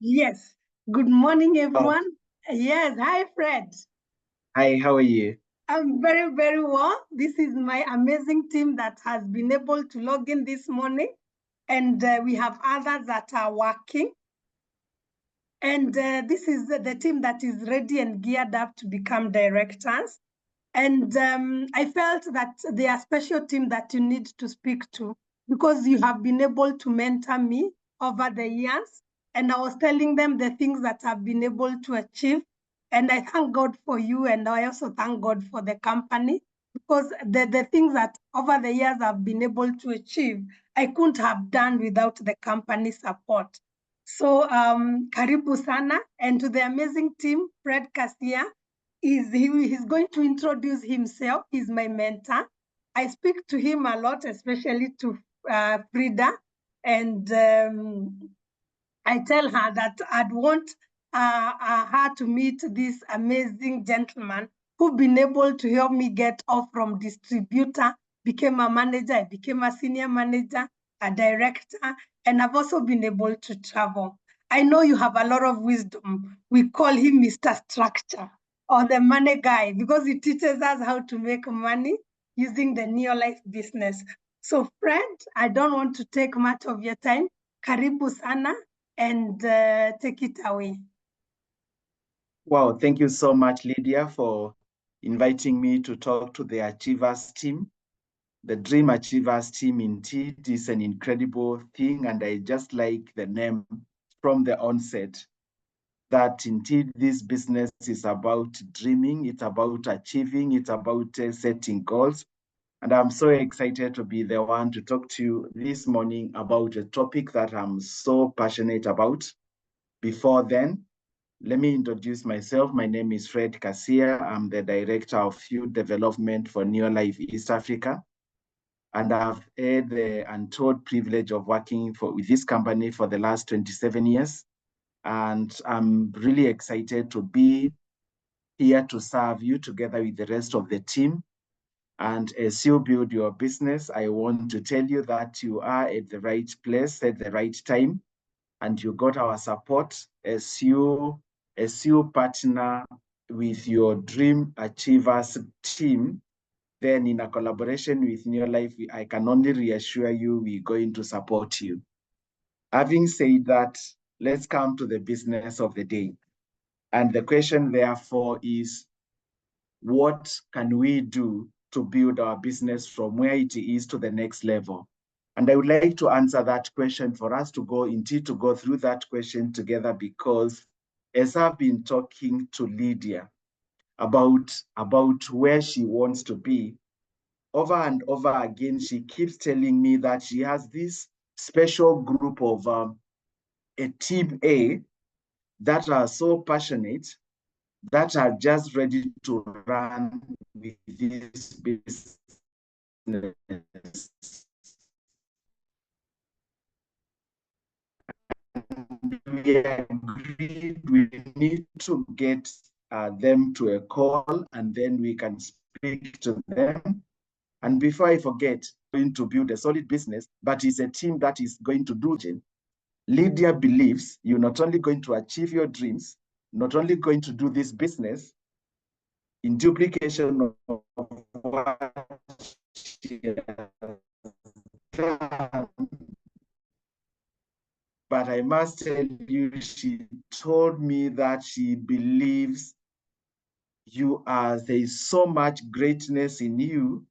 Yes. Good morning, Oh, everyone. Yes. Hi, Fred. hi, how are you? I'm very, very well. This is my amazing team that has been able to log in this morning. And we have others that are working. And this is the team that is ready and geared up to become directors. And I felt that they are a special team that you need to speak to because you have been able to mentor me over the years. And I was telling them the things that I've been able to achieve. And I thank God for you. And I also thank God for the company because the things that over the years I've been able to achieve, I couldn't have done without the company support. So karibu sana. And to the amazing team, Fred Kasia, he's going to introduce himself. He's my mentor. I speak to him a lot, especially to Frida, and I tell her that I'd want her to meet this amazing gentleman who've been able to help me get off from distributor, became a manager, I became a senior manager, a director, and I've also been able to travel. I know you have a lot of wisdom. We call him Mr. Structure or the money guy because he teaches us how to make money using the Neolife business. So, friend, I don't want to take much of your time. Karibu sana and take it away. Wow, thank you so much, Lydia, for inviting me to talk to the Achievers team. The Dream Achievers team indeed is an incredible thing, and I just like the name from the onset that indeed this business is about dreaming, it's about achieving, it's about setting goals. And I'm so excited to be the one to talk to you this morning about a topic that I'm so passionate about. Before then, let me introduce myself. My name is Fred Kasia. I'm the Director of Youth Development for Neolife East Africa. And I've had the untold privilege of working with this company for the last 27 years. And I'm really excited to be here to serve you together with the rest of the team. And as you build your business, I want to tell you that you are at the right place at the right time, and you got our support as you partner with your Dream Achievers team. Then in a collaboration with New Life, I can only reassure you we're going to support you. Having said that, let's come to the business of the day. And the question therefore is, what can we do to build our business from where it is to the next level? And I would like to answer that question for us to go through that question together, because as I've been talking to Lydia about where she wants to be, over and over again, she keeps telling me that she has this special group of a team A that are so passionate, that are just ready to run with this business. We agreed we need to get them to a call, and then we can speak to them. And before I forget, going to build a solid business, but it's a team that is going to do it. Lydia believes you're not only going to achieve your dreams, not only going to do this business in duplication of what she has done, but I must tell you, she told me that she believes there is so much greatness in you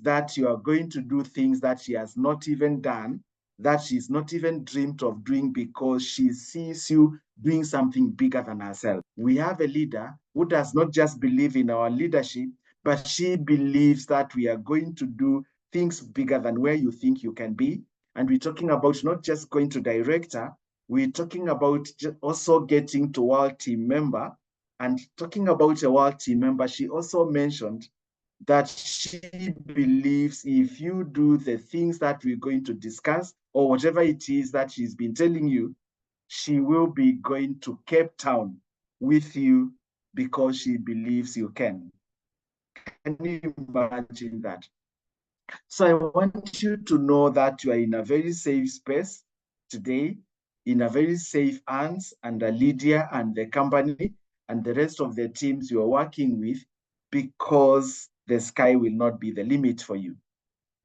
that you are going to do things that she has not even done, that she's not even dreamed of doing, because she sees you doing something bigger than herself. We have a leader who does not just believe in our leadership, but she believes that we are going to do things bigger than where you think you can be. And we're talking about not just going to director, we're talking about also getting to world team member. And talking about a world team member, she also mentioned that she believes if you do the things that we're going to discuss, or whatever it is that she's been telling you, she will be going to Cape Town with you because she believes you can. Can you imagine that? So I want you to know that you are in a very safe space today. in a very safe hands under Lydia and the company and the rest of the teams you are working with, because the sky will not be the limit for you.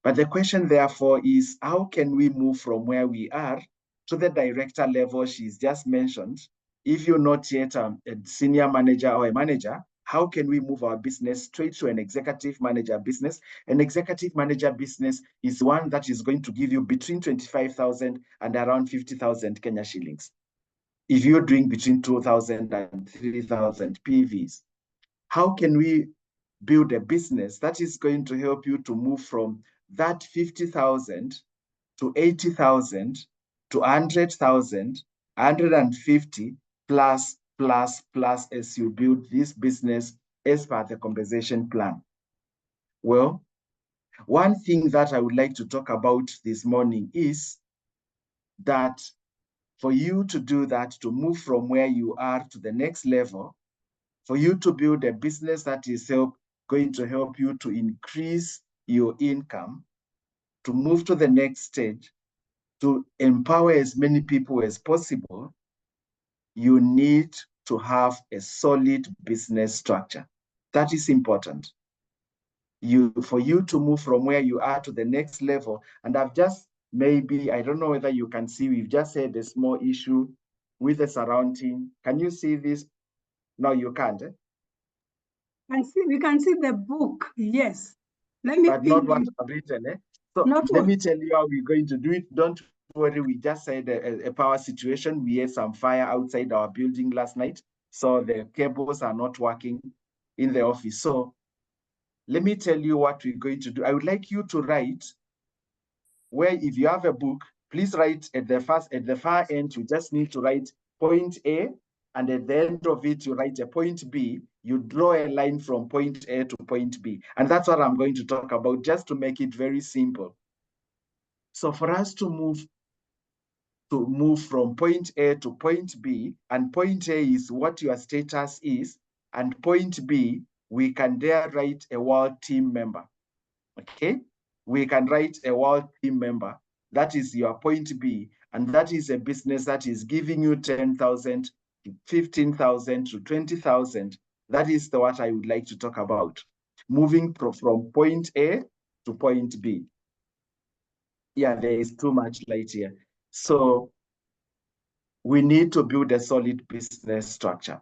But the question, therefore, is how can we move from where we are to the director level she's just mentioned? If you're not yet a senior manager or a manager, how can we move our business straight to an executive manager business? An executive manager business is one that is going to give you between 25,000 and around 50,000 Kenya shillings. If you're doing between 2,000 and 3,000 PVs, how can we build a business that is going to help you to move from that 50,000 to 80,000 to 100,000, 150 plus as you build this business as per the compensation plan? Well, one thing that I would like to talk about this morning is that for you to do that, to move from where you are to the next level, for you to build a business that is going to help you to increase your income, to move to the next stage, to empower as many people as possible, you need to have a solid business structure. That is important. For you to move from where you are to the next level, and I've just maybe, I don't know whether you can see, we've just had a small issue with the surrounding. Can you see this? No, you can't. We can see the book, yes. Let me But not what I've written. So let me tell you how we're going to do it. Don't worry, we just had a power situation. We had some fire outside our building last night, so the cables are not working in the office. So let me tell you what we're going to do. I would like you to write where, if you have a book, please write at the far end, you just need to write point A, and at the end of it, you write a point B. You draw a line from point A to point B. And that's what I'm going to talk about, just to make it very simple. So for us to move from point A to point B, and point A is what your status is, and point B, we can there write a world team member, okay? We can write a world team member. That is your point B, and that is a business that is giving you 10,000 to 15,000 to 20,000. That is what I would like to talk about. Moving from point A to point B. Yeah, there is too much light here. So we need to build a solid business structure.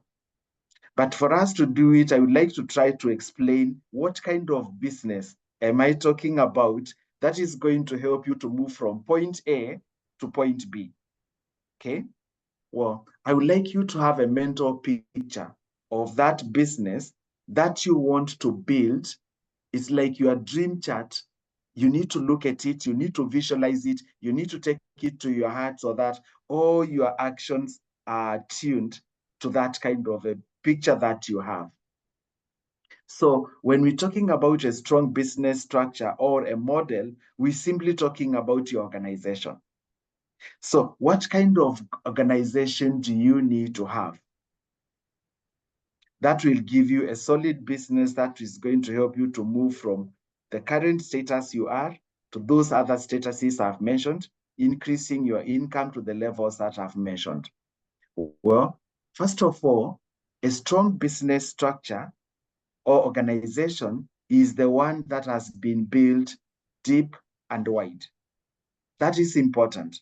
But for us to do it, I would like to try to explain what kind of business am I talking about that is going to help you to move from point A to point B, okay? Well, I would like you to have a mental picture of that business that you want to build. It's like your dream chart. You need to look at it, you need to visualize it, you need to take it to your heart so that all your actions are tuned to that kind of a picture that you have. So when we're talking about a strong business structure or a model, we're simply talking about your organization. So what kind of organization do you need to have? That will give you a solid business that is going to help you to move from the current status you are to those other statuses I've mentioned, increasing your income to the levels that I've mentioned. Well, first of all, a strong business structure or organization is the one that has been built deep and wide. That is important.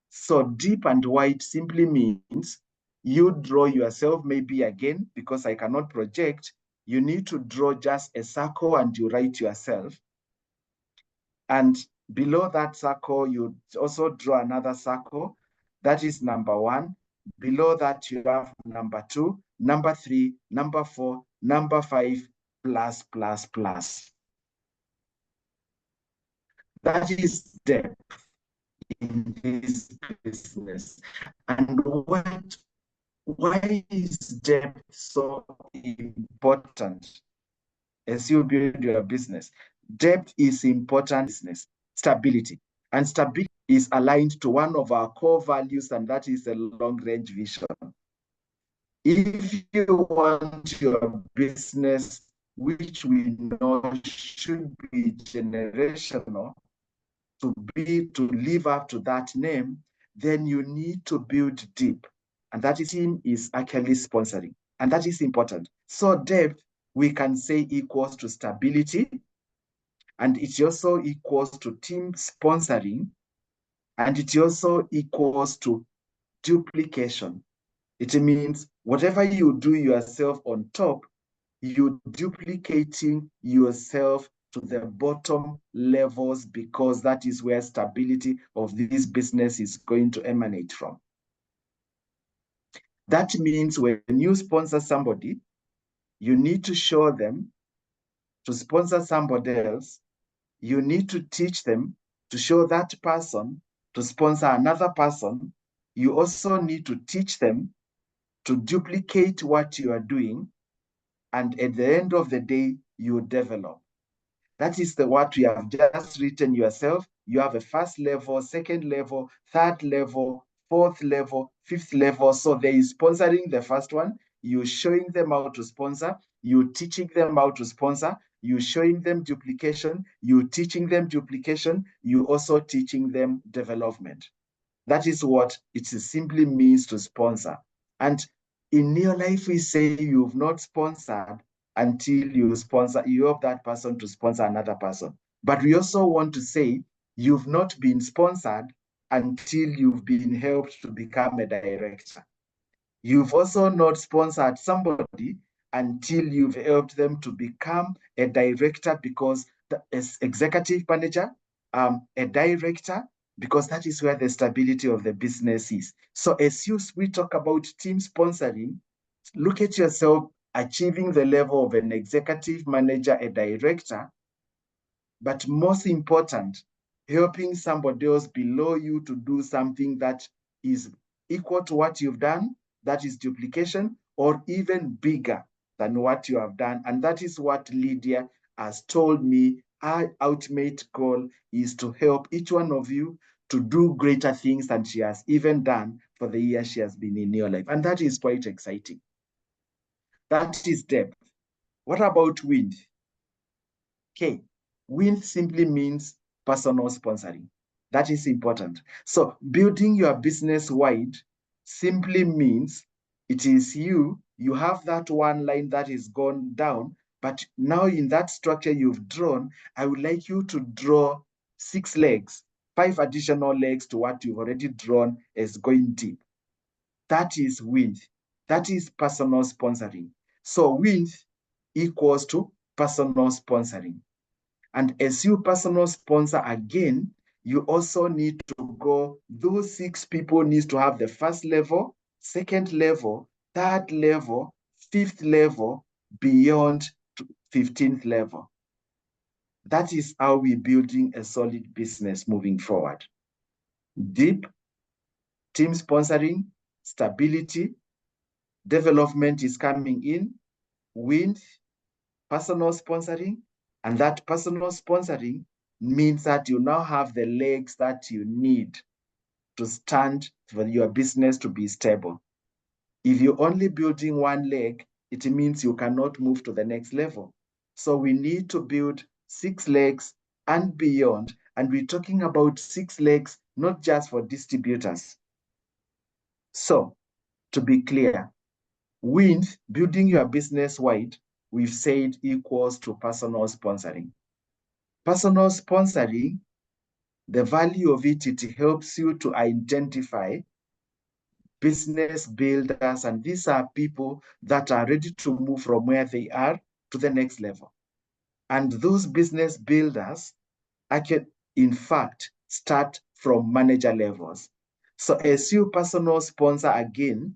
So deep and wide simply means you draw yourself, maybe again, because I cannot project, you need to draw just a circle and you write yourself. And below that circle, you also draw another circle. That is number 1. Below that, you have number 2, number 3, number 4, number 5, plus, plus, plus. That is depth in this business. And why is depth so important as you build your business? Depth is important in business. Stability. And stability is aligned to one of our core values, and that is a long-range vision. If you want your business, which we know should be generational, to live up to that name, then you need to build deep. And that team is actually sponsoring. And that is important. So depth, we can say, equals to stability. And it also equals to team sponsoring. And it also equals to duplication. It means whatever you do yourself on top, you duplicating yourself to the bottom levels, because that is where stability of this business is going to emanate from. That means when you sponsor somebody, you need to show them to sponsor somebody else. You need to teach them to show that person to sponsor another person. You also need to teach them to duplicate what you are doing. And at the end of the day, you develop. That is what you have just written yourself. You have a first level, second level, third level, fourth level, fifth level. So there is sponsoring the first one. You showing them how to sponsor. You teaching them how to sponsor. You showing them duplication. You teaching them duplication. You also teaching them development. That is what it simply means to sponsor. And in your life, we say you've not sponsored until you help that person to sponsor another person. But we also want to say you've not been sponsored until you've been helped to become a director. You've also not sponsored somebody until you've helped them to become a director, because as executive manager, a director, because that is where the stability of the business is. So as we talk about team sponsoring, look at yourself achieving the level of an executive manager, a director, but most important, helping somebody else below you to do something that is equal to what you've done, that is duplication, or even bigger than what you have done. And that is what Lydia has told me. Our ultimate goal is to help each one of you to do greater things than she has even done for the year she has been in your life. And that is quite exciting. That is depth. What about wind? Okay, WIN simply means personal sponsoring. That is important. So building your business wide simply means it is you have that one line that is gone down, but now in that structure you've drawn, I would like you to draw 6 legs, 5 additional legs to what you've already drawn as going deep. That is width. That is personal sponsoring. So width equals to personal sponsoring. And as you personal sponsor again, you also need to go, those 6 people needs to have the first level, second level, third level, fifth level, beyond 15th level. That is how we're building a solid business moving forward. Deep, team sponsoring, stability, development is coming in, wind, personal sponsoring, and that personal sponsoring means that you now have the legs that you need to stand for your business to be stable. If you're only building one leg, it means you cannot move to the next level. So we need to build 6 legs and beyond. And we're talking about 6 legs, not just for distributors. So to be clear, with building your business wide, we've said equals to personal sponsoring. Personal sponsoring, the value of it, it helps you to identify business builders, and these are people that are ready to move from where they are to the next level. And those business builders, I can, in fact, start from manager levels. So as you personal sponsor again,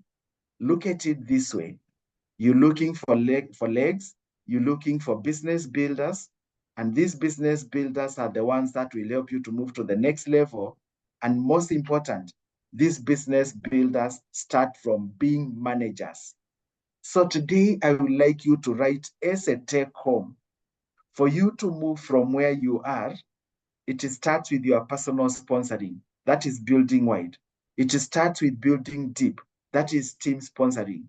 look at it this way. You're looking for legs, you're looking for business builders, and these business builders are the ones that will help you to move to the next level. And most important, these business builders start from being managers. So today, I would like you to write as a take home. For you to move from where you are, it starts with your personal sponsoring. That is building wide. It starts with building deep. That is team sponsoring.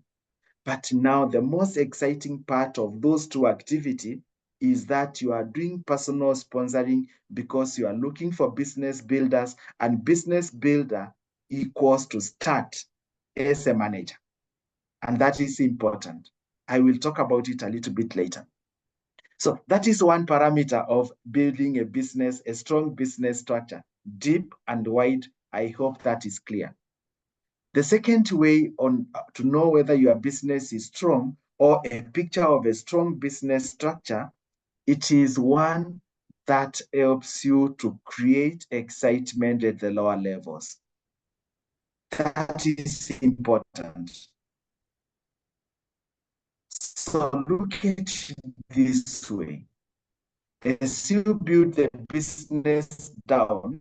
But now the most exciting part of those 2 activities is that you are doing personal sponsoring because you are looking for business builders, and business builder equals to start as a manager. And that is important. I will talk about it a little bit later. So that is one parameter of building a business, a strong business structure, deep and wide. I hope that is clear. The second way to know whether your business is strong or a picture of a strong business structure, it is one that helps you to create excitement at the lower levels. That is important. So look at it this way. As you build the business down,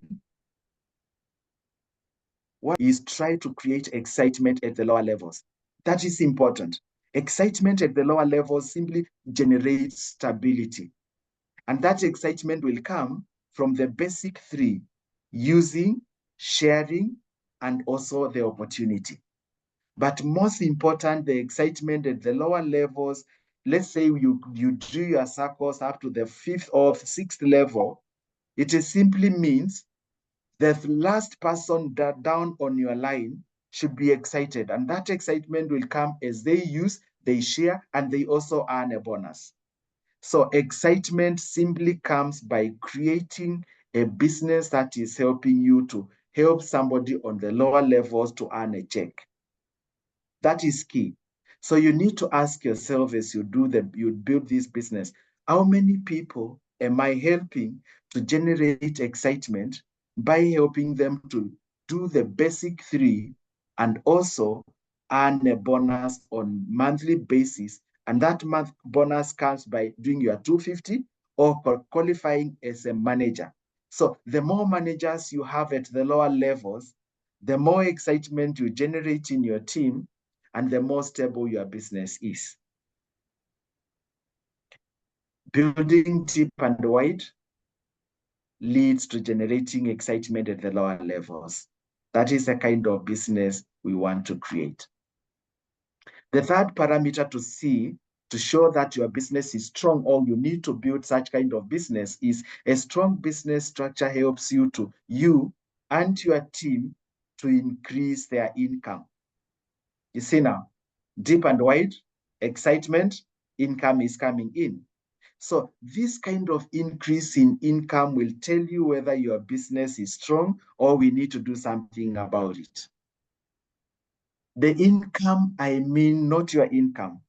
what is try to create excitement at the lower levels. That is important. Excitement at the lower levels simply generates stability. And that excitement will come from the basic three: using, sharing, and also the opportunity. But most important, the excitement at the lower levels, let's say you drew your circles up to the fifth or sixth level, it simply means the last person down on your line should be excited. And that excitement will come as they use, they share, and they also earn a bonus. So excitement simply comes by creating a business that is helping you to help somebody on the lower levels to earn a check. That is key. So you need to ask yourself as you build this business, how many people am I helping to generate excitement by helping them to do the basic three and also earn a bonus on monthly basis. And that month bonus comes by doing your 250 or qualifying as a manager. So the more managers you have at the lower levels, the more excitement you generate in your team, and the more stable your business is. Building deep and wide leads to generating excitement at the lower levels. That is the kind of business we want to create. The third parameter to see to show that your business is strong or you need to build such kind of business is a strong business structure helps you and your team to increase their income. You see now, deep and wide, excitement, income is coming in. So this kind of increase in income will tell you whether your business is strong or we need to do something about it. The income, I mean not your income.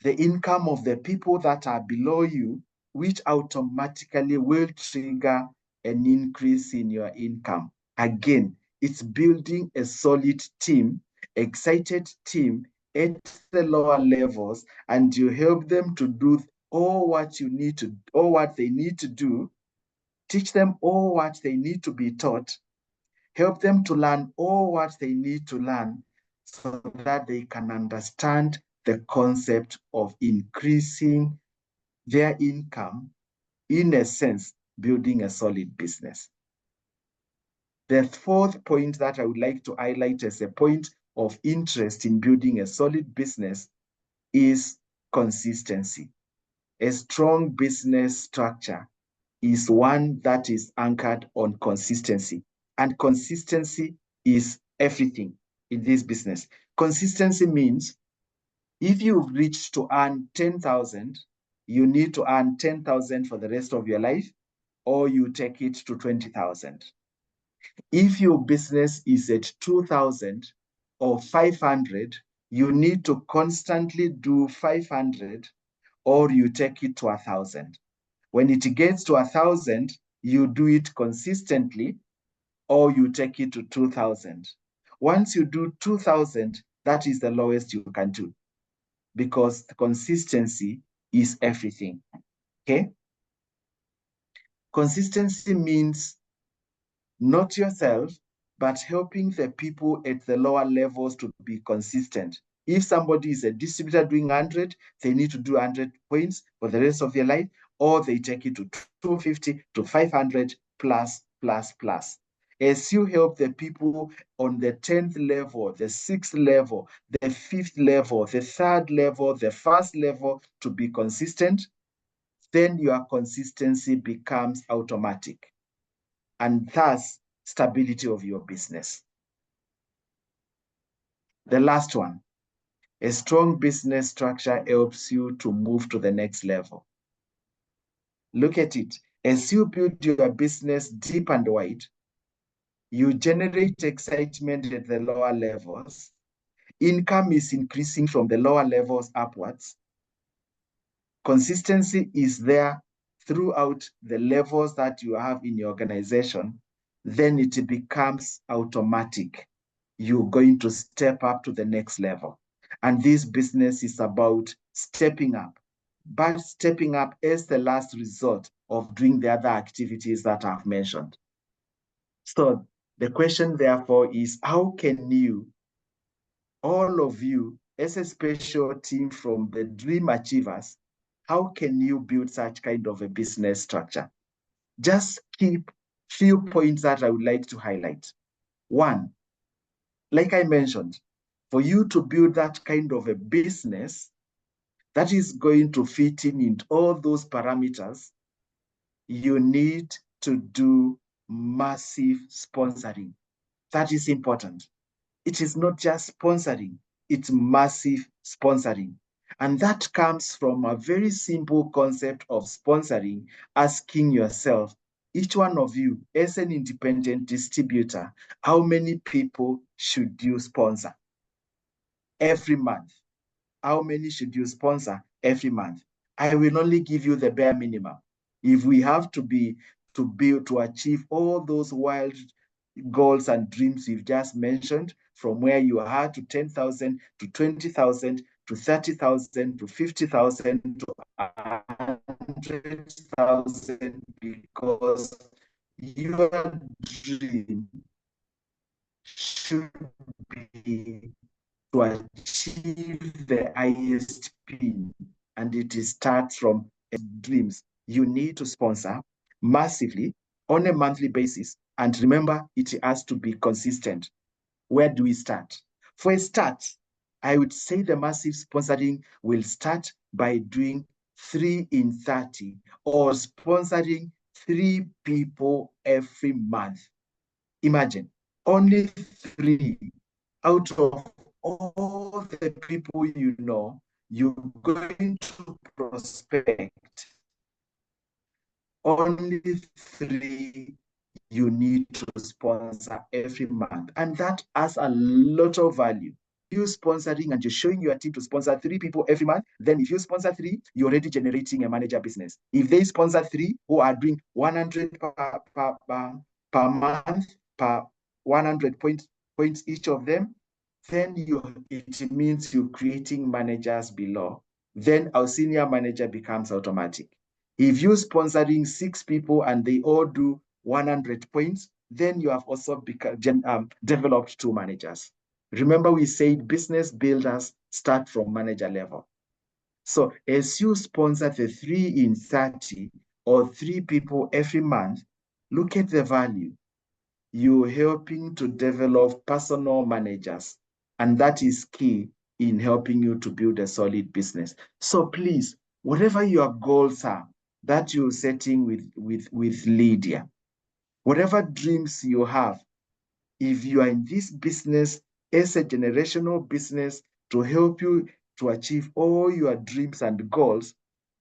The income of the people that are below you, which automatically will trigger an increase in your income. Again, it's building a solid team, excited team at the lower levels, and you help them to do all what they need to do, teach them all what they need to be taught, help them to learn all what they need to learn so that they can understand the concept of increasing their income, in a sense, building a solid business. The fourth point that I would like to highlight as a point of interest in building a solid business is consistency. A strong business structure is one that is anchored on consistency. And consistency is everything in this business. Consistency means if you've reached to earn 10,000, you need to earn 10,000 for the rest of your life, or you take it to 20,000. If your business is at 2,000 or 500, you need to constantly do 500, or you take it to 1,000. When it gets to 1,000, you do it consistently, or you take it to 2,000. Once you do 2,000, that is the lowest you can do, because the consistency is everything. Okay? Consistency means not yourself, but helping the people at the lower levels to be consistent. If somebody is a distributor doing 100, they need to do 100 points for the rest of their life, or they take it to 250 to 500 plus, plus, plus. As you help the people on the 10th level, the 6th level, the 5th level, the 3rd level, the 1st level to be consistent, then your consistency becomes automatic, and thus stability of your business. The last one, a strong business structure helps you to move to the next level. Look at it. As you build your business deep and wide, you generate excitement at the lower levels. Income is increasing from the lower levels upwards. Consistency is there throughout the levels that you have in your organization. Then it becomes automatic. You're going to step up to the next level. And this business is about stepping up, but stepping up is the last resort of doing the other activities that I've mentioned. So the question, therefore, is how can you, all of you, as a special team from the Dream Achievers, how can you build such kind of a business structure? Just keep few points that I would like to highlight. One, like I mentioned, for you to build that kind of a business that is going to fit in all those parameters, you need to do massive sponsoring. That is important. It is not just sponsoring, it's massive sponsoring. And that comes from a very simple concept of sponsoring, asking yourself, each one of you, as an independent distributor, how many people should you sponsor every month? How many should you sponsor every month? I will only give you the bare minimum. If we have to build to achieve all those wild goals and dreams you've just mentioned, from where you are to 10,000 to 20,000 to 30,000 to 50,000 to 100,000, because your dream should be to achieve the highest pin, and it starts from dreams. You need to sponsor massively on a monthly basis. And remember, it has to be consistent. Where do we start? For a start, I would say the massive sponsoring will start by doing 3 in 30 or sponsoring 3 people every month. Imagine, only 3 out of all the people you know, you're going to prospect. Only 3 you need to sponsor every month. And that has a lot of value. You sponsoring and you're showing your team to sponsor 3 people every month, then if you sponsor 3, you're already generating a manager business. If they sponsor 3 who are doing 100 per month, per 100 points each of them, then it means you're creating managers below. Then our senior manager becomes automatic. If you're sponsoring 6 people and they all do 100 points, then you have also developed 2 managers. Remember, we said business builders start from manager level. So as you sponsor the 3 in 30 or 3 people every month, look at the value. You're helping to develop personal managers, and that is key in helping you to build a solid business. So please, whatever your goals are that you're setting with Lydia, whatever dreams you have, if you are in this business as a generational business to help you to achieve all your dreams and goals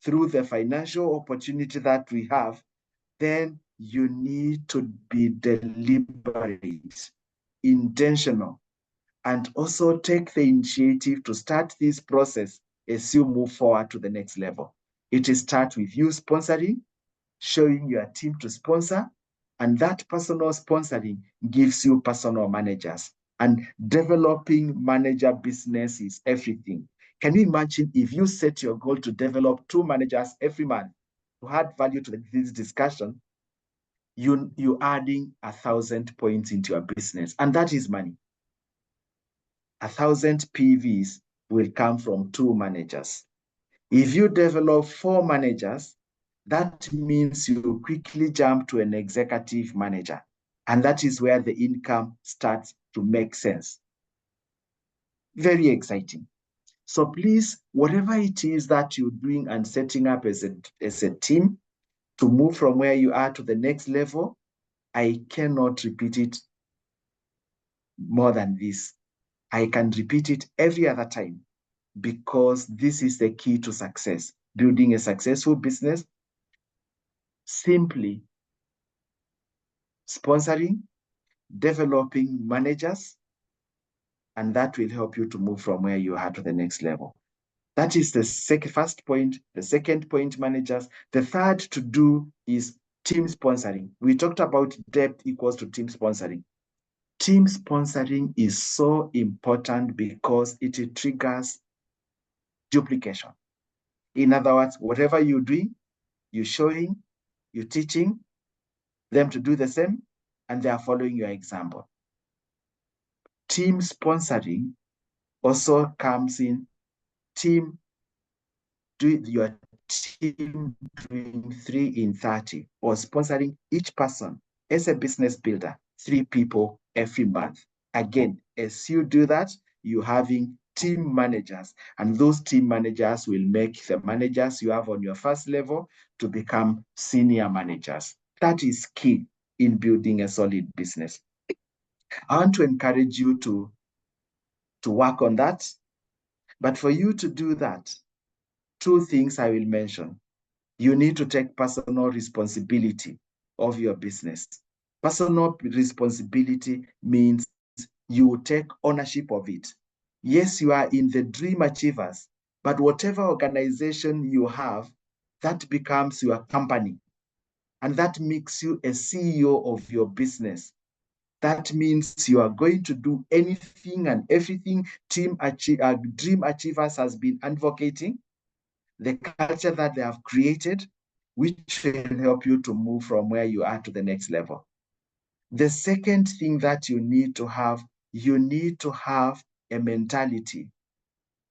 through the financial opportunity that we have, then you need to be deliberate, intentional, and also take the initiative to start this process as you move forward to the next level. It starts with you sponsoring, showing your team to sponsor, and that personal sponsoring gives you personal managers. And developing manager business is everything. Can you imagine if you set your goal to develop 2 managers every month to add value to this discussion? You're adding 1,000 points into your business, and that is money. 1,000 PVs will come from 2 managers. If you develop 4 managers, that means you quickly jump to an executive manager. And that is where the income starts to make sense. Very exciting. So please, whatever it is that you're doing and setting up as a team to move from where you are to the next level, I cannot repeat it more than this. I can repeat it every other time because this is the key to success. Building a successful business, simply sponsoring, developing managers, and that will help you to move from where you are to the next level. That is the first point. The second point, managers. The third to do is team sponsoring. We talked about depth equals to team sponsoring. Team sponsoring is so important because it triggers duplication. In other words, whatever you're doing, you're showing, you're teaching them to do the same, and they are following your example. Team sponsoring also comes in team, your team doing 3 in 30 or sponsoring each person as a business builder, 3 people every month. Again, as you do that, you're having team managers, and those team managers will make the managers you have on your first level to become senior managers. That is key in building a solid business. I want to encourage you to work on that. But for you to do that, 2 things I will mention. You need to take personal responsibility of your business. Personal responsibility means you take ownership of it. Yes, you are in the Dream Achievers, but whatever organization you have, that becomes your company. And that makes you a CEO of your business. That means you are going to do anything and everything Dream Achievers has been advocating, the culture that they have created, which will help you to move from where you are to the next level. The second thing that you need to have a mentality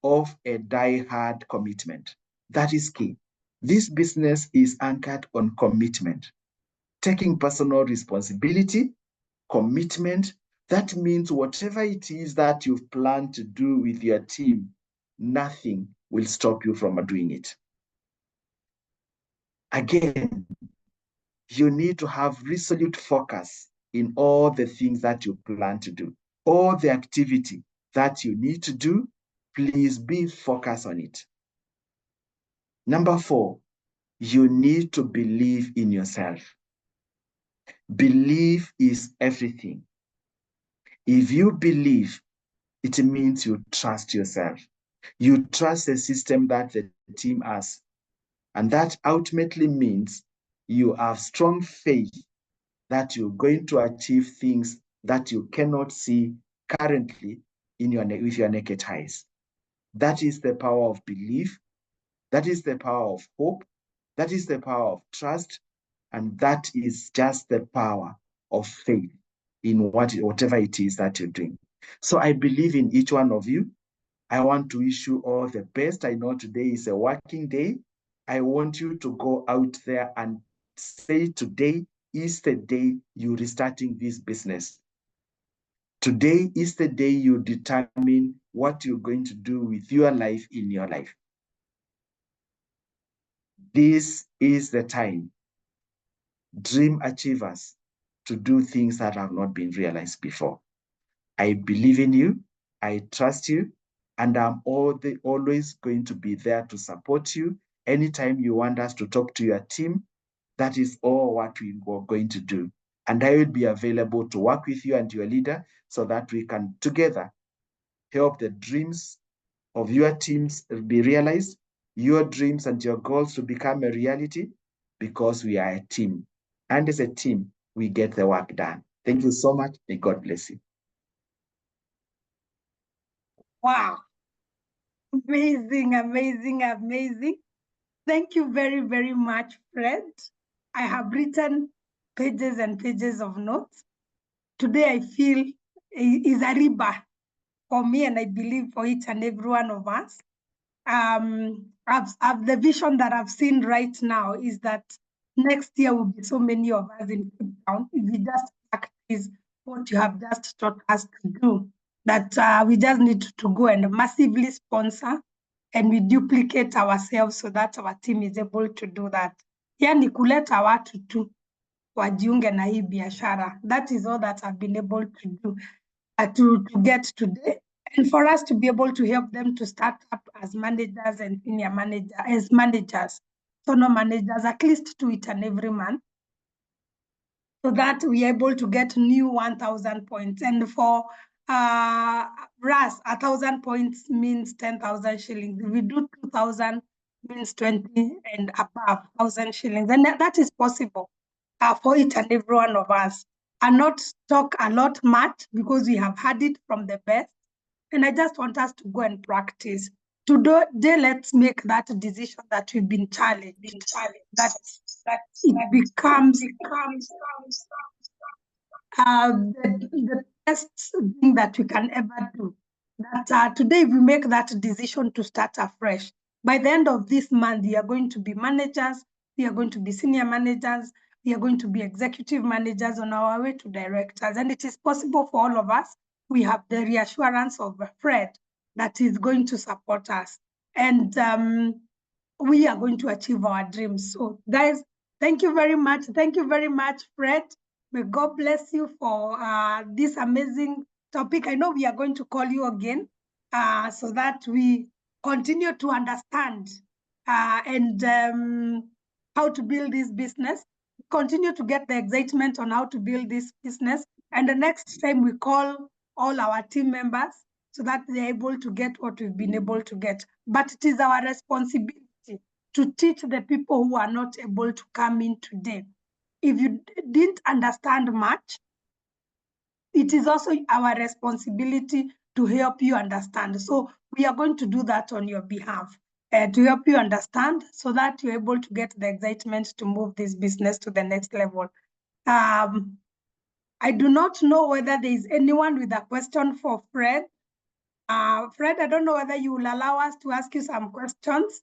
of a die-hard commitment. That is key. This business is anchored on commitment, taking personal responsibility, commitment. That means whatever it is that you've planned to do with your team, nothing will stop you from doing it. Again, you need to have resolute focus in all the things that you plan to do. All the activity that you need to do, please be focused on it. Number 4, you need to believe in yourself. Belief is everything. If you believe, it means you trust yourself. You trust the system that the team has. And that ultimately means you have strong faith that you're going to achieve things that you cannot see currently with your naked eyes. That is the power of belief. That is the power of hope. That is the power of trust. And that is just the power of faith in whatever it is that you're doing. So I believe in each one of you. I want to wish you all the best. I know today is a working day. I want you to go out there and say today is the day you're restarting this business. Today is the day you determine what you're going to do with your life in your life. This is the time, dream achievers, to do things that have not been realized before. I believe in you. I trust you. And I'm always going to be there to support you. Anytime you want us to talk to your team, that is all what we are going to do. And I will be available to work with you and your leader so that we can together help the dreams of your teams be realized, your dreams and your goals to become a reality, because we are a team. And as a team, we get the work done. Thank you so much. May God bless you. Wow. Amazing, amazing, amazing. Thank you very, very much, Fred. I have written pages and pages of notes. Today I feel is a rebirth for me, and I believe for each and every one of us. The vision that I've seen right now is that next year will be so many of us in Cape Town if we just practice what you have just taught us to do. That we just need to go and massively sponsor, and we duplicate ourselves so that our team is able to do that. Yani kuleta watu tu wajiunge na hii biashara. That is all that I've been able to do to get today. and for us to be able to help them to start up as managers and senior managers, senior managers, at least 2 each and every month, so that we are able to get new 1,000 points. And for RAS, 1,000 points means 10,000 shillings. If we do 2,000, means 20 and above 1,000 shillings. And that is possible for each and every one of us. And not talk a lot much, because we have had it from the best. And I just want us to go and practice. Today, let's make that decision that we've been challenged, that it becomes the best thing that we can ever do. That today we make that decision to start afresh. By the end of this month, we are going to be managers, we are going to be senior managers, we are going to be executive managers on our way to directors. And it is possible for all of us. We have the reassurance of Fred that is going to support us. And we are going to achieve our dreams. So guys, thank you very much. Thank you very much, Fred. May God bless you for this amazing topic. I know we are going to call you again so that we continue to understand and how to build this business, continue to get the excitement on how to build this business. And the next time we call all our team members so that they're able to get what we've been able to get. But it is our responsibility to teach the people who are not able to come in today. If you didn't understand much, it is also our responsibility to help you understand. So we are going to do that on your behalf, to help you understand so that you're able to get the excitement to move this business to the next level. I do not know whether there is anyone with a question for Fred. Fred, I don't know whether you will allow us to ask you some questions.